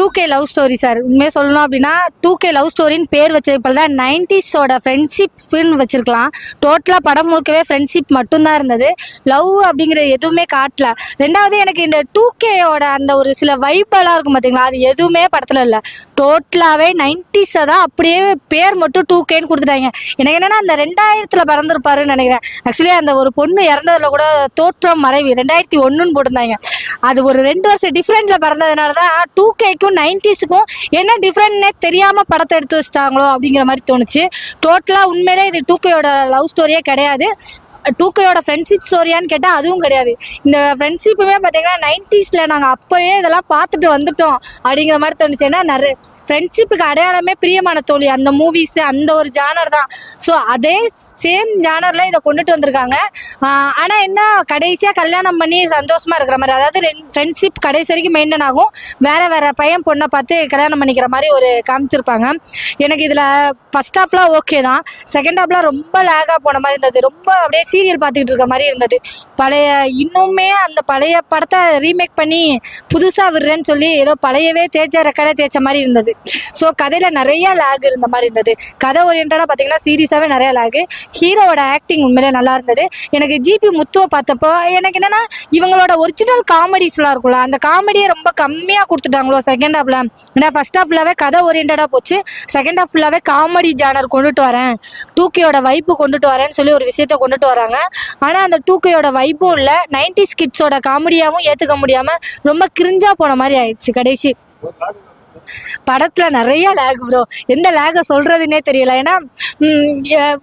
2K love story sir. உண்மையாக சொல்லணும் அப்படின்னா 2K லவ் ஸ்டோரின்னு பேர் வச்சது போல தான் 90ஸோட ஃப்ரெண்ட்ஷிப்னு வச்சிருக்கலாம். டோட்டலாக படம் முழுக்கவே ஃப்ரெண்ட்ஷிப் மட்டும்தான் இருந்தது. லவ் அப்படிங்கிற எதுவுமே காட்டல. ரெண்டாவது எனக்கு இந்த 2Kயோட அந்த ஒரு சில வைப்பெல்லாம் இருக்கும் பார்த்தீங்களா, அது எதுவுமே படத்தில் இல்லை. டோட்டலாகவே 90ஸை தான் அப்படியே பேர் மட்டும் 2Kன்னு கொடுத்துட்டாங்க. எனக்கு என்னென்னா அந்த 2000 பிறந்திருப்பாருன்னு நினைக்கிறேன். ஆக்சுவலி அந்த ஒரு பொண்ணு இறந்ததில் கூட தோற்றம் மறைவு 2001ன்னு போட்டிருந்தாங்க. அது ஒரு 2 வருஷம் டிஃப்ரெண்ட்டில் பிறந்ததுனால தான் 2Kக்கும் 90ஸுக்கும் என்ன டிஃப்ரெண்ட்னே தெரியாமல் படத்தை எடுத்து வச்சிட்டாங்களோ அப்படிங்கிற மாதிரி தோணுச்சு. டோட்டலாக உண்மையிலே இது 2Kயோட லவ் ஸ்டோரியே கிடையாது. 2Kயோட ஃப்ரெண்ட்ஷிப் ஸ்டோரியான்னு கேட்டால் அதுவும் கிடையாது. இந்த ஃப்ரெண்ட்ஷிப்புமே பார்த்தீங்கன்னா 90ஸில் நாங்கள் அப்போயே இதெல்லாம் பார்த்துட்டு வந்துட்டோம் அப்படிங்கிற மாதிரி தோணுச்சு. ஏன்னா நிறைய ஃப்ரெண்ட்ஷிப்புக்கு அடையாளமே பிரியமான தோழி அந்த மூவிஸு அந்த ஒரு ஜானர் தான். ஸோ அதே சேம் ஜானரில் இதை கொண்டுட்டு வந்திருக்காங்க. ஆனால் என்ன கடைசியாக கல்யாணம் பண்ணி சந்தோஷமாக இருக்கிற மாதிரி, அதாவது ஃப்ரெண்ட்ஷிப் கடைசி வரைக்கும் மெயின்டைன் ஆகும். வேறு வேறு பையன் பொண்ணை பார்த்து கல்யாணம் பண்ணிக்கிற மாதிரி ஒரு காமிச்சிருப்பாங்க. எனக்கு இதில் ஃபஸ்ட் ஹாஃப்லாம் ஓகே தான். செகண்ட் ஹாஃப்லாம் ரொம்ப லேகாக போன மாதிரி இருந்தது. ரொம்ப அப்படியே சீரியல் பார்த்துக்கிட்டு இருக்க மாதிரி இருந்தது. இன்னுமே அந்த பழைய படத்தை ரீமேக் பண்ணி புதுசாக விடுறேன்னு சொல்லி ஏதோ பழையவே ரெக்கார்டே தேய்ச்ச மாதிரி இருந்தது. ஸோ கதையில் நிறைய லேக் இருந்த மாதிரி இருந்தது. கதை ஓரியன்டாக பார்த்தீங்கன்னா சீரியஸாகவே நிறைய லேகு. ஹீரோவோட ஆக்டிங் உண்மையிலே நல்லா இருந்தது. எனக்கு ஜிபி முத்துவை பார்த்தப்போ எனக்கு என்னென்னா இவங்களோட ஒரிஜினல் காமெடிஸ்லாம் இருக்கும்ல, அந்த காமெடியை ரொம்ப கம்மியாக கொடுத்துட்டாங்களோ செகண்ட் ஹாஃபில். ஏன்னா ஃபஸ்ட் ஹாஃப் ஃபுல்லாகவே கதை ஓரியன்டாக போச்சு. செகண்ட் ஹாஃப் ஃபுல்லாகவே காமெடி ஜானர் கொண்டுட்டு வரேன், 2Kயோட வைப்பு கொண்டுட்டு வரேன்னு சொல்லி ஒரு விஷயத்த கொண்டுட்டு வராங்க. ஆனால் அந்த 2Kயோட வைப்பும் இல்லை, 90s கிட்ஸோட காமெடியாகவும் ஏற்றுக்க முடியாமல் ரொம்ப கிரிஞ்சாக போன மாதிரி ஆயிடுச்சு. கடைசி படத்தில் நிறைய லேக் ப்ரோ. எந்த லேகை சொல்கிறதுனே தெரியல. ஏன்னா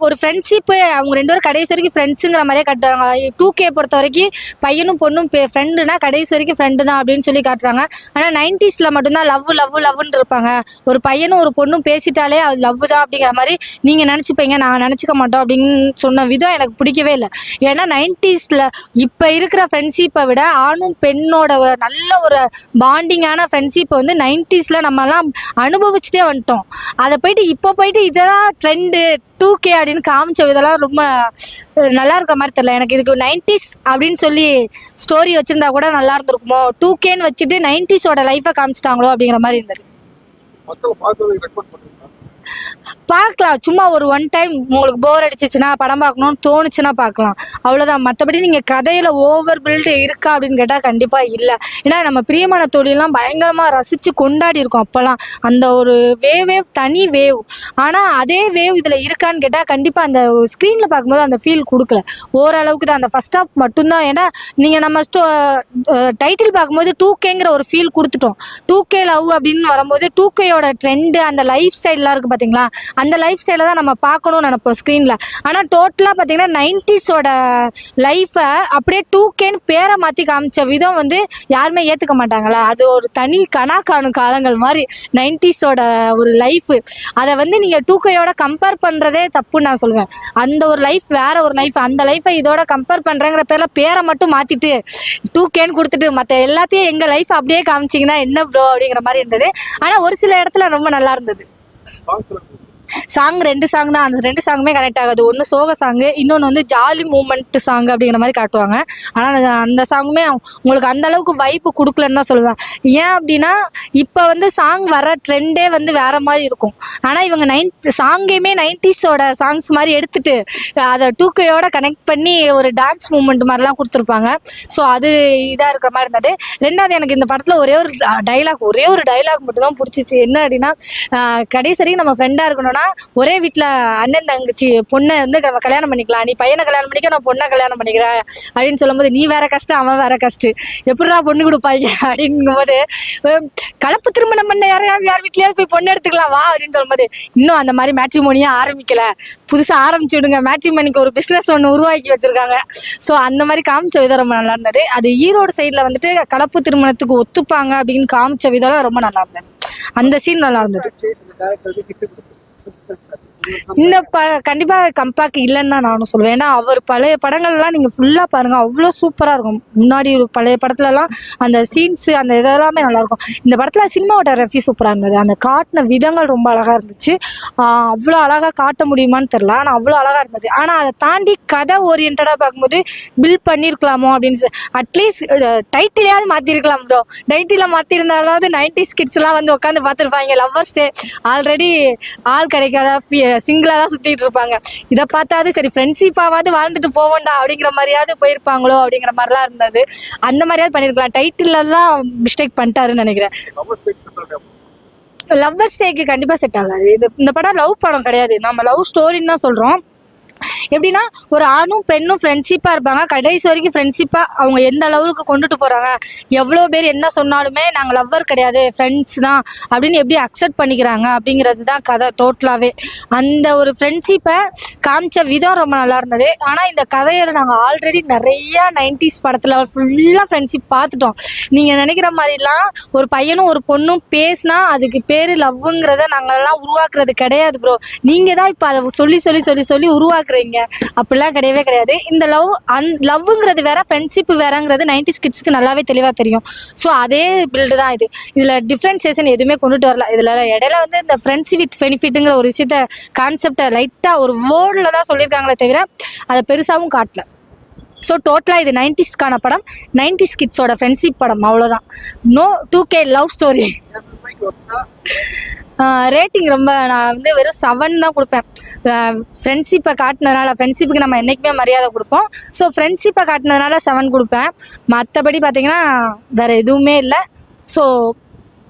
ஒரு ஃப்ரெண்ட்ஷிப்பு அவங்க 2 பேரும் கடைசி வரைக்கும் ஃப்ரெண்ட்ஸுங்கிற மாதிரியே காட்டுறாங்க. 2K பொறுத்த வரைக்கும் பையனும் பொண்ணும் ஃப்ரெண்டுனா கடைசி வரைக்கும் ஃப்ரெண்டு தான் அப்படின்னு சொல்லி காட்டுறாங்க. ஆனால் 90ஸில் மட்டும்தான் லவ்னு இருப்பாங்க. ஒரு பையனும் ஒரு பொண்ணும் பேசிட்டாலே அது லவ் தான் அப்படிங்கிற மாதிரி நீங்கள் நினச்சிப்பீங்க, நாங்கள் நினச்சிக்க மாட்டோம் அப்படின்னு சொன்ன விதம் எனக்கு பிடிக்கவே இல்லை. ஏன்னா 90ஸில் இப்போ இருக்கிற ஃப்ரெண்ட்ஷிப்பை விட ஆணும் பெண்ணோட நல்ல ஒரு பாண்டிங்கான ஃப்ரெண்ட்ஷிப்பை வந்து 90ஸில் நம்மலாம் அனுபவிச்சுட்டே வந்துட்டோம். அதை இப்போ போயிட்டு இதெல்லாம் ட்ரெண்டு 2K அப்படின்னு காமிச்ச இதெல்லாம் ரொம்ப நல்லா இருக்கிற மாதிரி தெரியல. எனக்கு இதுக்கு 90s அப்படின்னு சொல்லி ஸ்டோரி வச்சிருந்தா கூட நல்லா இருந்திருக்குமோ. 2Kன்னு வச்சுட்டு 90ஸோட லைஃபை காமிச்சிட்டாங்களோ அப்படிங்கிற மாதிரி இருந்தது. பார்க்கலாம், சும்மா ஒரு 1 டைம் உங்களுக்கு போர் அடிச்சிச்சுன்னா படம் பார்க்கணும்னு தோணுச்சுன்னா பார்க்கலாம், அவ்வளோதான். மற்றபடி நீங்கள் கதையில் ஓவர் பில்டு இருக்கா அப்படின்னு கேட்டால் கண்டிப்பாக இல்லை. ஏன்னா நம்ம பிரியமான தோழியெல்லாம் பயங்கரமாக ரசித்து கொண்டாடி இருக்கோம் அப்போல்லாம். அந்த ஒரு வேவ் தனி வேவ். ஆனால் அதே வேவ் இதில் இருக்கான்னு கேட்டால் கண்டிப்பாக அந்த ஸ்க்ரீனில் பார்க்கும்போது அந்த ஃபீல் கொடுக்கல. ஓரளவுக்கு தான் அந்த ஃபஸ்ட் ஹாஃப் மட்டும்தான். ஏன்னா நீங்கள் நம்ம டைட்டில் பார்க்கும்போது 2Kங்கிற ஒரு ஃபீல் கொடுத்துட்டோம். 2K லவ் அப்படின்னு வரும்போது 2Kயோட ட்ரெண்டு அந்த லைஃப் ஸ்டைல்லாம் இருக்குது பார்த்தீங்களா, அந்த லைஃப் ஸ்டைலை தான் நம்ம பார்க்கணும்னு நினைப்போம் ஸ்க்ரீனில். ஆனால் டோட்டலாக பார்த்தீங்கன்னா 90ஸோட லைஃப்பை அப்படியே 2Kன்னு பேரை மாற்றி காமிச்ச விதம் வந்து யாருமே ஏற்றுக்க மாட்டாங்களா. அது ஒரு தனி காணும் காலங்கள் மாதிரி 90ஸோட ஒரு லைஃபு. அதை வந்து நீங்கள் 2Kயோட கம்பேர் பண்ணுறதே தப்புன்னு நான் சொல்லுவேன். அந்த ஒரு லைஃப் வேற ஒரு லைஃப், அந்த லைஃப்பை இதோட கம்பேர் பண்ணுறேங்கிற பேரில் பேரை மட்டும் மாற்றிட்டு 2Kன்னு கொடுத்துட்டு மற்ற எல்லாத்தையும் எங்கள் லைஃப் அப்படியே காமிச்சிங்கன்னா என்ன ப்ரோ அப்படிங்கிற மாதிரி இருந்தது. ஆனால் ஒரு சில இடத்துல ரொம்ப நல்லா இருந்தது. சாங் 2 சாங் தான். அந்த 2 சாங்குமே கனெக்ட் ஆகாது. ஒன்று சோக சாங்கு, இன்னொன்று வந்து ஜாலி மூமெண்ட் சாங் அப்படிங்கிற மாதிரி காட்டுவாங்க. ஆனால் அந்த சாங்குமே உங்களுக்கு அந்த அளவுக்கு வைப்பு கொடுக்கலன்னு தான் சொல்லுவேன். ஏன் அப்படின்னா இப்போ வந்து சாங் வர ட்ரெண்டே வந்து வேற மாதிரி இருக்கும். ஆனால் இவங்க சாங்கையுமே 90ஸோட சாங்ஸ் மாதிரி எடுத்துட்டு அதை 2Kயோட கனெக்ட் பண்ணி ஒரு டான்ஸ் மூமெண்ட் மாதிரிலாம் கொடுத்துருப்பாங்க. ஸோ அது இதாக இருக்கிற மாதிரி இருந்தது. ரெண்டாவது எனக்கு இந்த படத்தில் ஒரே ஒரு டைலாக் மட்டும் தான் பிடிச்சிச்சு. என்ன அப்படின்னா, கடைசி வரைக்கும் நம்ம ஃப்ரெண்டாக இருக்கணும்னா ஒரே வீட்டில் அண்ணன் தங்கச்சி பொண்ணை வந்து நம்ம கல்யாணம் பண்ணிக்கலாம், நீ பையனை கல்யாணம் பண்ணிக்க நான் பொண்ணை கல்யாணம் பண்ணிக்கிறேன் அப்படின்னு சொல்லும்போது நீ வேற கஷ்டம் அவன் வேற கஷ்டம், எப்படிடா பொண்ணு கொடுப்பாங்க அப்படிங்கும்போது கலப்பு திருமணம் பண்ண யார் வீட்லயாவது போய் பொண்ணு எடுத்துக்கலாம் வா அப்படின்னு சொல்லும்போது இன்னும் அந்த மாதிரி மேட்ரிமோனியா ஆரம்பிக்கல, புதுசாக ஆரம்பிச்சு விடுங்க, மேட்ரிமோனிக்கு ஒரு பிஸ்னஸ் ஒன்று உருவாக்கி வச்சிருக்காங்க. ஸோ அந்த மாதிரி காமிச்ச விதம் ரொம்ப நல்லா இருந்தது. அது ஈரோடு சைடில் வந்துட்டு கலப்பு திருமணத்துக்கு ஒத்துப்பாங்க அப்படின்னு காமிச்ச விதம் ரொம்ப நல்லா இருந்தது. அந்த சீன் நல்லா இருந்தது. இந்த கண்டிப்பா கம்பேக் இல்லைன்னு தான் நானும் சொல்லுவேன். ஏன்னா அவர் பழைய படங்கள்லாம் நீங்க ஃபுல்லா பாருங்க, அவ்வளோ சூப்பரா இருக்கும். முன்னாடி ஒரு பழைய படத்துலலாம் அந்த சீன்ஸ் அந்த இதெல்லாமே நல்லா இருக்கும். இந்த படத்துல சினிமாட்டோகிராஃபி சூப்பரா இருந்தது. அந்த காட்டின விதங்கள் ரொம்ப அழகா இருந்துச்சு. அவ்வளோ அழகா காட்ட முடியுமான்னு தெரியல. ஆனா அவ்வளோ அழகா இருந்தது. ஆனா அதை தாண்டி கதை ஓரியன்டா பார்க்கும்போது பில்ட் பண்ணியிருக்கலாமோ அப்படின்னு அட்லீஸ்ட் டைட்டிலையாவது மாத்திருக்கலாம் ப்ரோ. டைட்டில மாத்திருந்தாலாவது 90s கிட்ஸ் எல்லாம் வந்து உட்காந்து பார்த்துருப்பாங்க. லவ்வர்ஸ் டே ஆல்ரெடி ஆள் கிடைக்காத சிங்கிளா தான் சுத்திட்டு இருப்பாங்க. இதை பார்த்தாது சரி ஃப்ரெண்ட்ஷிப்பாவது வாழ்ந்துட்டு போவோண்டா அப்படிங்கிற மாதிரியாவது போயிருப்பாங்களோ அப்படிங்கிற மாதிரிலாம் இருந்தது. அந்த மாதிரியாவது பண்ணிருக்கலாம். டைட்டில்ல தான் மிஸ்டேக் பண்ணிட்டாருன்னு நினைக்கிறேன். லவ்வர்ஸ் டேக்கு கண்டிப்பா செட் ஆகாது. இந்த படம் லவ் படம் கிடையாது. நம்ம லவ் ஸ்டோரின்னு தான் சொல்றோம். எப்படின்னா ஒரு ஆணும் பெண்ணும் ஃப்ரெண்ட்ஷிப்பாக இருப்பாங்க. கடைசி வரைக்கும் ஃப்ரெண்ட்ஷிப்பாக அவங்க எந்த லெவலுக்கு கொண்டுட்டு போகிறாங்க, எவ்வளோ பேர் என்ன சொன்னாலுமே நாங்கள் லவ்வர் கிடையாது ஃப்ரெண்ட்ஸ் தான் அப்படின்னு எப்படி அக்செப்ட் பண்ணிக்கிறாங்க அப்படிங்கிறது தான் கதை டோட்டலாகவே. அந்த ஒரு ஃப்ரெண்ட்ஷிப்பை காமிச்ச விதம் ரொம்ப நல்லா இருந்தது. ஆனால் இந்த கதையில் நாங்கள் ஆல்ரெடி நிறையா 90s படத்தில் ஃபுல்லாக ஃப்ரெண்ட்ஷிப் பார்த்துட்டோம். நீங்கள் நினைக்கிற மாதிரிலாம் ஒரு பையனும் ஒரு பொண்ணும் பேசினா அதுக்கு பேர் லவ்வுங்கிறத நாங்கள்லாம் உருவாக்குறது கிடையாது ப்ரோ. நீங்கள் தான் இப்போ அதை சொல்லி சொல்லி சொல்லி சொல்லி உருவாக்குறீங்க. அப்படிலாம் கிடையவே கிடையாது. இந்த லவ்ங்கிறது வேற, ஃப்ரெண்ட்ஷிப் வேறங்கிறது 90s கிட்ஸ்க்கு நல்லாவே தெளிவாக தெரியும். ஸோ அதே பில்டு தான் இது. இதில் டிஃப்ரென்சியேஷன் எதுவுமே கொண்டுட்டு வரல. இதில் இடையில வந்து இந்த ஃப்ரெண்ட்ஷிப் வித் பெனிஃபிட்டுங்கிற ஒரு விஷயத்த கான்செப்டை லைட்டாக ஒரு வேர்டில் தான் சொல்லியிருக்காங்களே தவிர அதை பெருசாகவும் காட்டல. ஸோ டோட்டலாக இது 90ஸ்க்கான படம், 90s கிட்ஸோட ஃப்ரெண்ட்ஷிப் படம், அவ்வளோதான். No 2K love story. Rating ரொம்ப நான் வந்து வெறும் 7 தான் கொடுப்பேன். ஃப்ரெண்ட்ஷிப்பை காட்டினதுனால, ஃப்ரெண்ட்ஷிப்புக்கு நம்ம என்றைக்குமே மரியாதை கொடுப்போம். ஸோ ஃப்ரெண்ட்ஷிப்பை காட்டினதுனால 7 கொடுப்பேன். மற்றபடி பார்த்தீங்கன்னா வேறு எதுவுமே இல்லை. ஸோ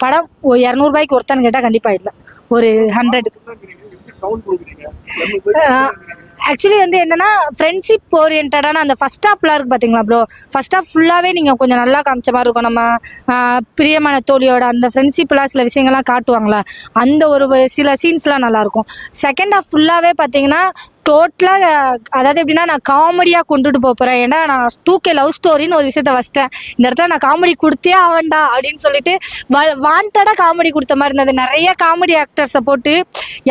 படம் ஒரு 200 ரூபாய்க்கு ஒருத்தான்னு கேட்டால் கண்டிப்பாக இல்லை, ஒரு 100. ஆக்சுவலி வந்து என்னன்னா ஃப்ரெண்ட்ஷிப் ஓரியன்டான அந்த ஃபர்ஸ்ட் ஹாஃப்லாம் இருக்குது பார்த்தீங்களா ப்ரோ. ஃபர்ஸ்ட் ஹாஃப் ஃபுல்லாகவே நீங்கள் கொஞ்சம் நல்லா காமிச்ச மாதிரி இருக்கும். நம்ம பிரியமான தோழியோட அந்த ஃப்ரெண்ட்ஷிப்லாம் சில விஷயங்கள்லாம் காட்டுவாங்களா, அந்த ஒரு சில சீன்ஸ்லாம் நல்லாயிருக்கும். செகண்ட் ஹாஃப் ஃபுல்லாகவே பார்த்தீங்கன்னா டோட்டலாக அதாவது எப்படின்னா நான் காமெடியாக கொண்டுட்டு போகிறேன். ஏன்னா நான் 2K லவ் ஸ்டோரின்னு ஒரு விஷயத்த வச்சிட்டேன். இந்த இடத்துல நான் காமெடி கொடுத்தே ஆவண்டா அப்படின்னு சொல்லிட்டு வாண்டடாக காமெடி கொடுத்த மாதிரி இருந்தது. நிறைய காமெடி ஆக்டர்ஸை போட்டு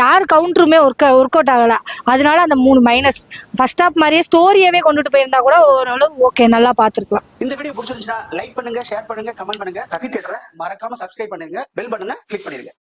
யார் கவுண்டருமே ஒர்க் அவுட் ஆகலை. அதனால அந்த 3 மைனஸ். ஃபர்ஸ்ட் ஹாஃப் மாதிரியே ஸ்டோரியவே கொண்டுட்டு போயிருந்தா கூட ஓரளவு ஓகே நல்லா பார்த்துருக்கலாம். இந்த வீடியோ பிடிச்சிருந்துச்சுன்னா லைக் பண்ணுங்க, ஷேர் பண்ணுங்க, கமெண்ட் பண்ணுங்க. ரஃபி தியேட்டரை மறக்காம சப்ஸ்கிரைப் பண்ணுங்க, பெல் பட்டனை கிளிக் பண்ணிருங்க.